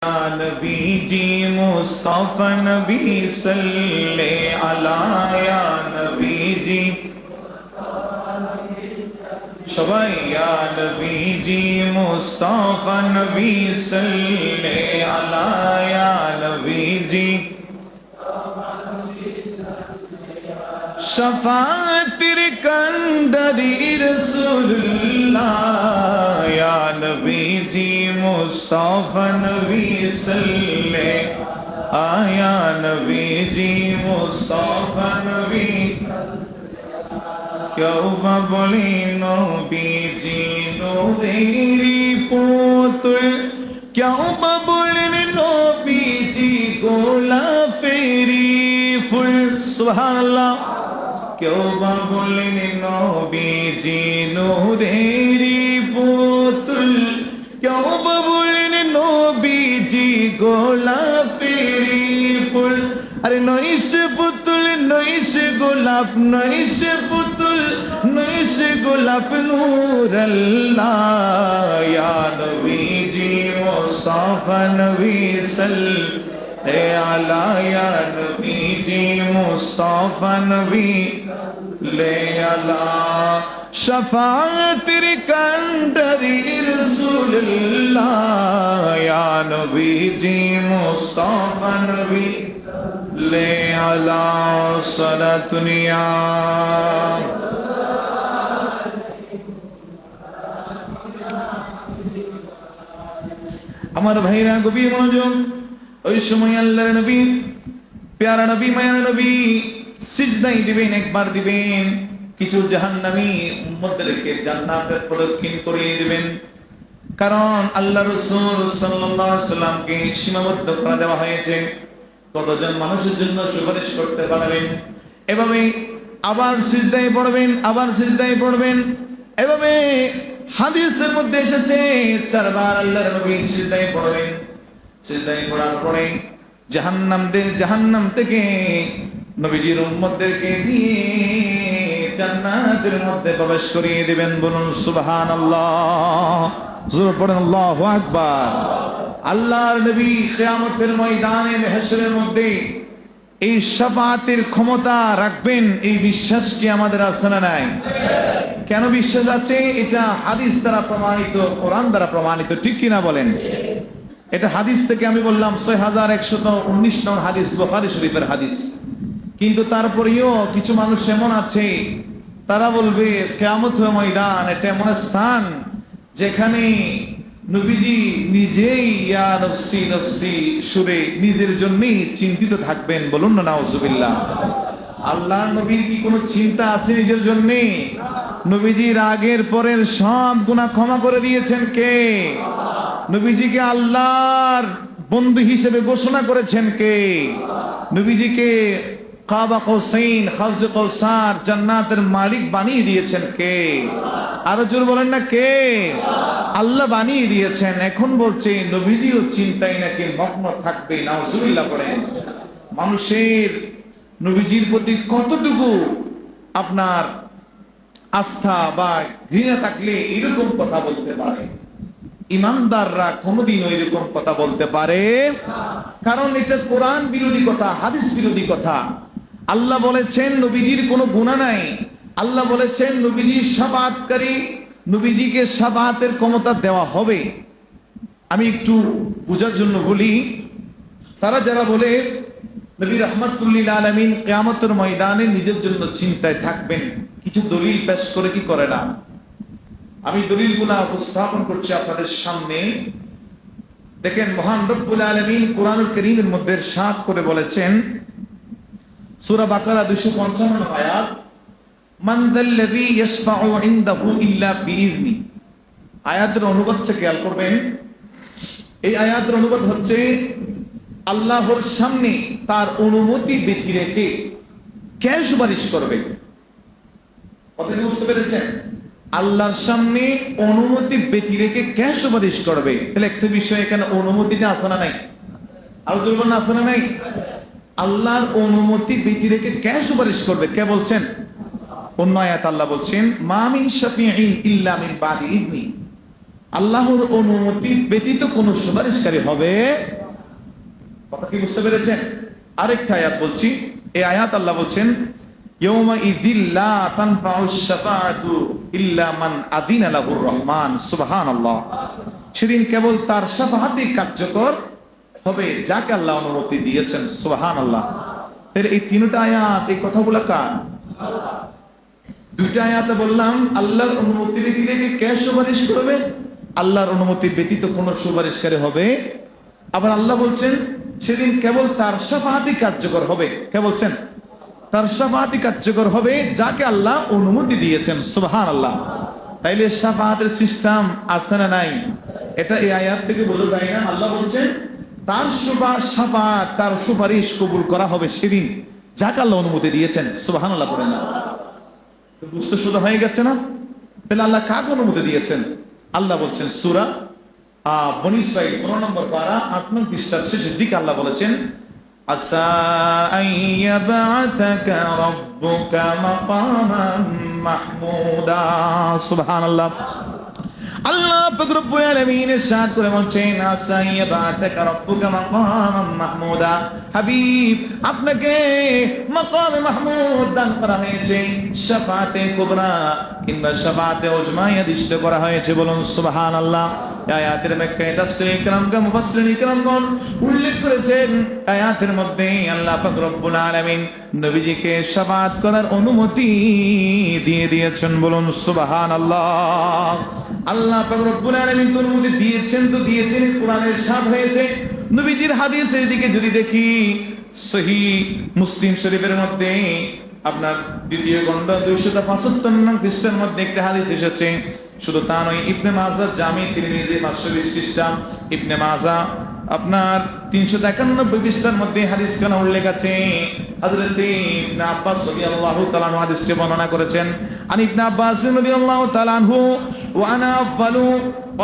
नबी जी मुस्तफा नबी सल्ले अला या नबी जी सबाई या नबी जी मुस्तफा नबी सल्ले अला या नबी जी शफाअतिर कंदरी रसूलुल्लाह या नबी जी मुस्तफा नबी सल्ले आया नबी जी मुस्तफा नबी क्यों बोली नबीजी नूरेरी पुत्र क्यों बोलें नबीजी गोलाफेरी फुल सुभान अल्लाह क्यों बोलें नबीजी नूरेरी पुत्र क्यों बोलें नबीजी गोलाफेरी फुल अरे नईश पुतुल नईश गोलाप नईश पुतुल नईश गोलाप नूर अल्लाह या नबी जी मुस्तफा नबी सल्ले अला या नबी जी मुस्तफा नबी ले अला शफाअतिर कंदरी रसूलुल्लाह या नबी जी मुस्तफा नबी ले अला सलातुनिया আমার ভাইরা গভীর মনোযোগ ওই সময় আল্লাহর নবী প্যারা নবী মায়া নবী সিজদায় দিবেন একবার দিবেন কিছু জাহান্নামী উম্মতদেরকে জান্নাতের প্রদক্ষিণ করিয়ে দিবেন কারণ আল্লাহ রাসূল সাল্লাল্লাহু আলাইহি সাল্লামকে সীমাবদ্ধ করে দেওয়া হয়েছে কতজন মানুষের জন্য সুপারিশ করতে পারবেন এভাবে আবার সিজদায় পড়বেন আবার সিজদায় পড়বেন এভাবে হাদিসের মধ্যে এসেছে চারবার আল্লাহর নবী সিজদায় পড়বেন সিজদায় পড়ার পরে জাহান্নাম থেকে নবীজির উম্মতদেরকে দিয়ে জান্নাতের মধ্যে প্রবেশ করিয়ে দিবেন বলুন সুবহানাল্লাহ জোরে পড়েন আল্লাহু আকবার আল্লাহর নবী কিয়ামতের ময়দানে মাহশরের মধ্যে এই শাফাআতের ক্ষমতা রাখবেন এই বিশ্বাস কি আমাদের আছে না নাই কেন বিশ্বাস আছে এটা হাদিস দ্বারা প্রমাণিত কোরআন দ্বারা প্রমাণিত ঠিক কি না বলেন এটা হাদিস থেকে আমি বললাম 6119 নম্বর হাদিস বুখারী শরীফের হাদিস কিন্তু তারপরেও কিছু মানুষ এমন আছে তারা বলবে কিয়ামতের ময়দান এটা এমন স্থান যেখানে নবীজি নিজেই ইয়া নফসি নফসি সুরে নিজের জন্যই চিন্তিত থাকবেন বলুন না নাউজুবিল্লাহ আল্লাহর নবীর কি কোনো চিন্তা আছে নিজের জন্য নবীজির আগের পরের সব গুনাহ ক্ষমা করে দিয়েছেন কে নবীজিকে আল্লাহর বন্ধু হিসেবে ঘোষণা করেছেন কে নবীজিকে কাবা কৌসাইন হাউজে কৌসার জান্নাতের মালিক বানিয়ে দিয়েছেন কে আরো জোর বলেন না কে আল্লাহ বানিয়ে দিয়েছেন এখন বলছে নবীজিও চিন্তায় নাকি মগ্ন থাকবে নাউজুবিল্লাহ পড়েন মানুষের নবীজির প্রতি কতটুকু আপনার আস্থা বা ঘৃণা থাকলে এরকম কথা বলতে পারে ইমানদাররা কোনোদিন এরকম কথা বলতে পারে কারণ এটা কোরআন বিরোধী কথা হাদিস বিরোধী কথা আল্লাহ বলেছেন নবীজির কোনো গুনাহ নাই আল্লাহ বলেছেন নবীজি শাফাআতকারী নবীজিকে শাফাআতের ক্ষমতা দেওয়া হবে আমি একটু বোঝার জন্য বলি তারা যারা বলে নবী রাহমাতুল লিল আলামিন কিয়ামতের ময়দানে নিজের জন্য চিন্তায় থাকবেন কিছু দলিল পেশ করে কি করে না আমি দলিলগুলো উপস্থাপন করছি আপনাদের সামনে দেখেন মহান রব্বুল আলামিন কোরআনুল কারীমের মধ্যে ইরশাদ করে বলেছেন সূরা বাকারা 255 আয়াত মান যাল্লাযী ইয়াশফাউ ইনদাহু ইল্লা বিইذনি আয়াতের অনুবাদ খেয়াল করবেন এই আয়াতের অনুবাদ হচ্ছে আল্লাহর সামনে তার অনুমতি ব্যতি রেখে কে সুপারিশ করবে কথা কি বুঝতে পেরেছেন আল্লাহর সামনে অনুমতি ব্যতি রেখে কে সুপারিশ করবে তাহলে একটা বিষয় এখানে অনুমতিটা আছে না নাই আর বলবেন না আছে না নাই আল্লাহর অনুমতি ব্যতি রেখে কে সুপারিশ করবে কে বলছেন অন্য আয়াত আল্লাহ বলছেন মা মিন শাফিঈন ইল্লা মিন বাদি ইযনি আল্লাহর অনুমতি ব্যতীত কোন সুপারিশকারী হবে। কথা কি বুঝতে পেরেছেন? আরেকটা আয়াত বলছি, এই আয়াত আল্লাহ বলছেন ইয়াউমা ইযিল লা তানফাউশ শাফাআতু ইল্লা মান আযিনা লাহুর রহমান। সুবহানাল্লাহ। সেদিন কেবল তার শাফাআতই কার্যকর হবে যাকে আল্লাহ অনুমতি দিয়েছেন। সুবহানাল্লাহ। এর এই তিনটা আয়াত, এই কথাগুলো কার? দুইটা আয়াতে বললাম আল্লাহর অনুমতি ব্যতীত কে সুপারিশ করবে? আল্লাহর অনুমতি ব্যতীত কোন সুপারিশকারী হবে। আবার আল্লাহ বলছেন সেদিন কেবল তার শাফাআতই কার্যকর হবে। কে বলছেন? তার শাফাআতই কার্যকর হবে যাকে আল্লাহ অনুমতি দিয়েছেন। সুবহানাল্লাহ। তাইলে শাফাআতের সিস্টেম আছে না নাই? এটা এই আয়াত থেকে বোঝা যায় না? আল্লাহ বলছেন তার শাফাআত, তার সুপারিশ কবুল করা হবে সেদিন যাকে আল্লাহ অনুমতি দিয়েছেন। সুবহানাল্লাহ করে না? বুঝতে শুরু হয়ে গেছে না? তাহলে আল্লাহ কাকে অনুমতি দিয়েছেন? আল্লাহ বলছেন সূরা বনী ইসরাঈল 15 নম্বর পারা 8 নং পৃষ্ঠার শেষের দিকে আল্লাহ বলেছেন আসা আইয়াবাতাকা রাব্বুকা মাকামান মাহমুদা। সুবহানাল্লাহ। আল্লাহ পাক রব্বুল আলামিন ইরশাদ করে বলছেন আসা আইয়াবাতাকা রাব্বুকা মাকামান মাহমুদা। হাবিব, আপনাকে মাকাম মাহমুদ দান করা হয়েছে, শাফাআতে কুবরা কিংবা শাফাআতে উজমা নির্দিষ্ট করা হয়েছে। বলুন সুবহানাল্লাহ। আয়াতের ব্যাখ্যায় তাফসীর ইকরামগণ, মুফাসসিরিন ইকরামগণ উল্লেখ করেছেন আয়াতের মধ্যে আল্লাহ পাক রব্বুল আলামিন নবীজিকে শাফাআত করার অনুমতি দিয়ে দিয়েছেন। বলুন সুবহানাল্লাহ। আল্লাহ পাক রব্বুল আলামিন অনুমতি দিয়েছেন তো দিয়েছেন, কোরআনের সাথ হয়েছে। নবীজির হাদিসের দিকে যদি দেখি, সহিহ মুসলিম শরীফের মধ্যে আপনার দ্বিতীয় খণ্ড 275 নং পৃষ্ঠার মধ্যে একটা হাদিস এসেছে। শুধু তা নয়, ইবনে মাজাহ জামি তিরমিজি 520 পৃষ্ঠা, ইবনে মাজাহ আপনার 391 পৃষ্ঠার মধ্যে হাদিস খানা উল্লেখ আছে। হযরত ইবনে আব্বাস রাদিয়াল্লাহু তাআলা আনহু হাদিসটি বর্ণনা করেছেন। আন ইবনে আব্বাস রাদিয়াল্লাহু তাআলা আনহু ওয়া আনা আফযালু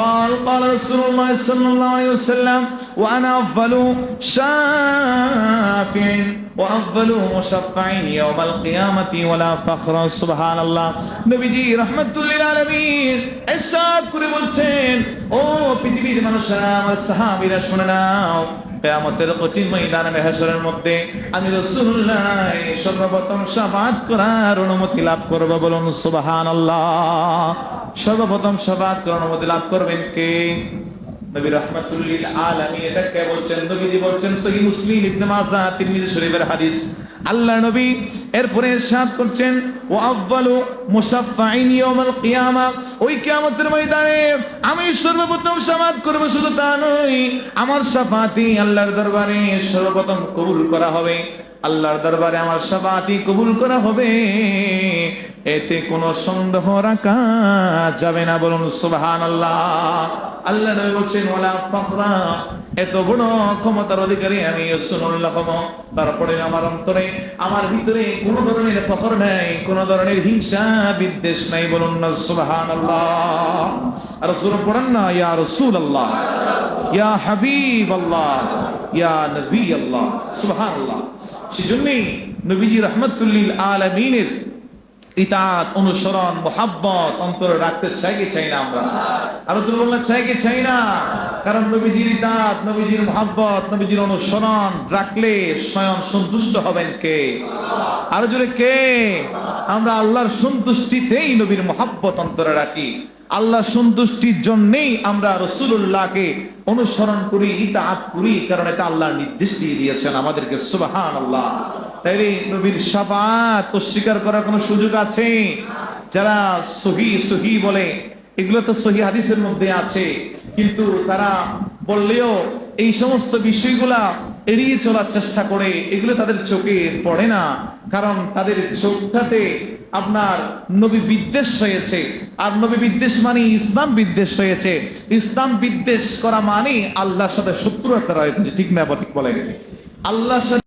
قال قال رسول الله صلى الله عليه وسلم وانا افضل شافع وافضل مشفع يوم القيامه ولا فخر। سبحان الله। নবীজি রাহমাতুল লিল আলামিন ইরশাদ করে বলছেন, ও পৃথিবীর মানুষেরা, আমার সাহাবীরা শুনে নাও, কিয়ামতের কঠিন ময়দানে মাহশরের মধ্যে আমি রাসূলুল্লাহ সর্বপ্রথম শাফাআত করার অনুমতি লাভ করব। বলুন সুবহানাল্লাহ। সর্বপ্রথম শাফাআত করার অনুমতি লাভ করবেন কে? নবী রাহমাতুল লিল আলামিন। এটা কে বলছেন? নবীজি বলছেন। সহিহ মুসলিম, ইবনে মাজাহ, তিরমিজি শরীফের হাদিস। আল্লাহ নবী এরপরে ইরশাদ করছেন ওয়া আফযালু মুশাফফাইন ইয়াউমাল কিয়ামা। ওই কিয়ামতের ময়দানে আমি সর্বপ্রথম শাফাআত করব। শুধু তা নয়, আমার শাফাআতই আল্লাহর দরবারে সর্বপ্রথম কবুল করা হবে। আল্লাহর দরবারে আমার শাফাআতই কবুল করা হবে, এতে কোনো সন্দেহ রাখা যাবে না। বলুন সুবহানাল্লাহ। আল্লাহ নবী বলেন ওয়ালা ফাখরা, এত বড় ক্ষমতার অধিকারী আমি রাসূলুল্লাহ হব, তারপরে আমার অন্তরে, আমার ভিতরে কোনো ধরনের ফখর নাই, কোনো ধরনের হিংসা বিদ্বেষ নাই। বলুন না সুবহানাল্লাহ। আর রাসূল পড়েন না ইয়া রাসূলুল্লাহ, ইয়া হাবিবাল্লাহ, ইয়া নবী আল্লাহ। সুবহানাল্লাহ। সেজন্যই নবীজি রাহমাতুল লিল আলামিনের ইতাআত, অনুসরণ, মুহাব্বত অন্তরে রাখতে চাই কি চাই না? আমরা আরো জোরে বলতে চাই কি চাই না? কারণ নবীজির ইতাআত, নবীজির মুহাব্বত, নবীজির অনুসরণ রাখলে স্বয়ং সন্তুষ্ট হবেন কে? আরো জোরে কে? আমরা আল্লাহর সন্তুষ্টিতেই নবীর মুহাব্বত অন্তরে রাখি। আল্লাহর সন্তুষ্টির জন্যই আমরা রাসূলুল্লাহকে অনুসরণ করি, ইতাআত করি, কারণ এটা আল্লাহর নির্দেশ দিয়ে দিয়েছেন আমাদেরকে। সুবহানাল্লাহ। তাইলে নবীর শাফাআত অস্বীকার করার কোনো সুযোগ আছে? যারা সহি বলে, এগুলো তো সহি হাদিসের মধ্যে আছে, কিন্তু তারা বললেও এই সমস্ত বিষয়গুলা এড়িয়ে চলার চেষ্টা করে। এগুলো তাদের চোখে পড়ে না, কারণ তাদের চোখটাতে আপনার নবী বিদ্বেষ হয়েছে। আর নবী বিদ্বেষ মানে ইসলাম বিদ্বেষ হয়েছে। ইসলাম বিদ্বেষ করা মানে আল্লাহর সাথে শত্রুতা রয়েছে। ঠিক না? ঠিক বলেন। আল্লাহর সাথে